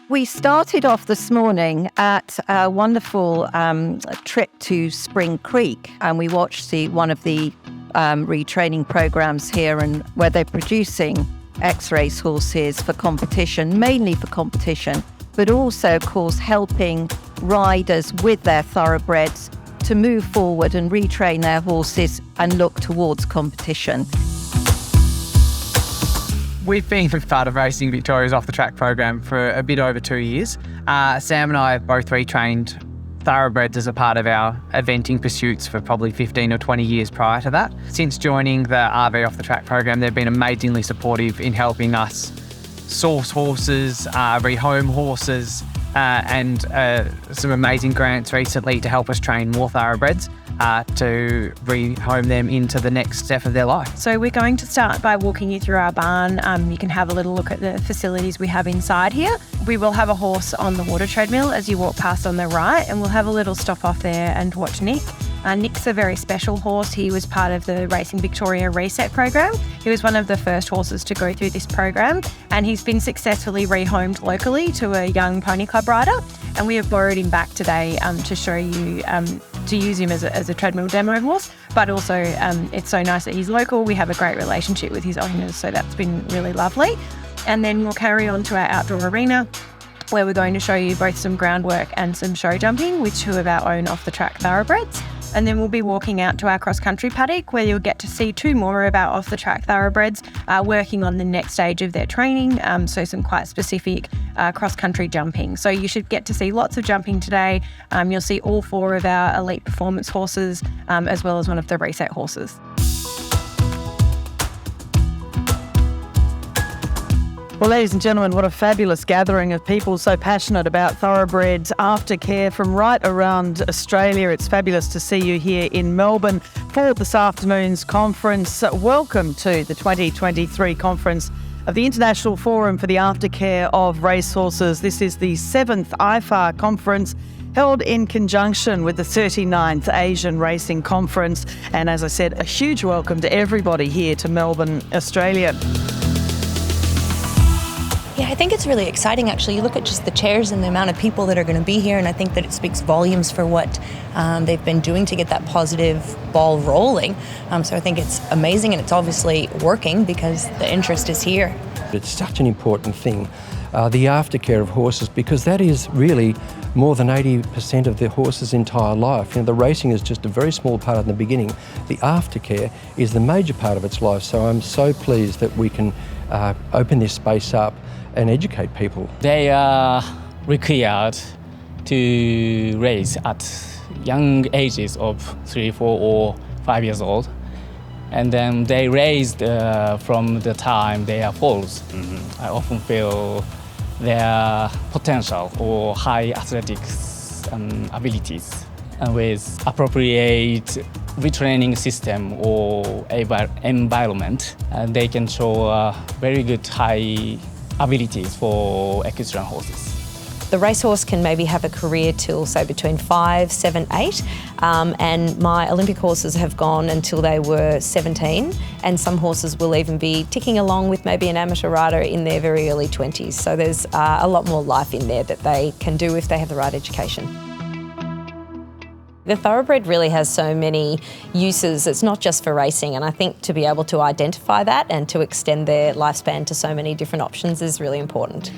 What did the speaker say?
We started off this morning at a wonderful trip to Spring Creek, and we watched one of the retraining programs here, and where they're producing ex-race horses for competition, mainly for competition, but also, of course, helping riders with their thoroughbreds to move forward and retrain their horses and look towards competition. We've been part of Racing Victoria's off-the-track program for a bit over 2 years. Sam and I have both retrained thoroughbreds as a part of our eventing pursuits for probably 15 or 20 years prior to that. Since joining the RV off-the-track program, they've been amazingly supportive in helping us source horses, rehome horses, and some amazing grants recently to help us train more thoroughbreds to rehome them into the next step of their life. So we're going to start by walking you through our barn. You can have a little look at the facilities we have inside here. We will have a horse on the water treadmill as you walk past on the right, and we'll have a little stop off there and watch Nick. Nick's a very special horse. He was part of the Racing Victoria Reset program. He was one of the first horses to go through this program, and he's been successfully rehomed locally to a young pony club rider. And we have borrowed him back today to show you, to use him as a treadmill demo horse. But also, it's so nice that he's local. We have a great relationship with his owners, so that's been really lovely. And then we'll carry on to our outdoor arena, where we're going to show you both some groundwork and some show jumping with two of our own off-the-track thoroughbreds. And then we'll be walking out to our cross-country paddock, where you'll get to see two more of our off-the-track thoroughbreds working on the next stage of their training, so some quite specific cross-country jumping. So you should get to see lots of jumping today. You'll see all four of our elite performance horses, as well as one of the reset horses. Well, ladies and gentlemen, what a fabulous gathering of people so passionate about thoroughbreds, aftercare from right around Australia. It's fabulous to see you here in Melbourne for this afternoon's conference. Welcome to the 2023 conference of the International Forum for the Aftercare of Racehorses. This is the 7th IFAR Conference, held in conjunction with the 39th Asian Racing Conference. And as I said, a huge welcome to everybody here to Melbourne, Australia. Yeah, I think it's really exciting, actually. You look at just the chairs and the amount of people that are going to be here, and I think that it speaks volumes for what they've been doing to get that positive ball rolling. So I think it's amazing, and it's obviously working because the interest is here. It's such an important thing, the aftercare of horses, because that is really more than 80% of the horse's entire life. You know, the racing is just a very small part in the beginning. The aftercare is the major part of its life. So I'm so pleased that we can open this space up and educate people. They are required to race at young ages of 3, 4 or 5 years old. And then they raised from the time they are foals. I often feel their potential or high athletics abilities. And with appropriate retraining system or environment, they can show very good high abilities for equestrian horses. The racehorse can maybe have a career till, say, between 5, 7, 8, and my Olympic horses have gone until they were 17, and some horses will even be ticking along with maybe an amateur rider in their very early 20s. So there's a lot more life in there that they can do if they have the right education. The thoroughbred really has so many uses. It's not just for racing, and I think to be able to identify that and to extend their lifespan to so many different options is really important.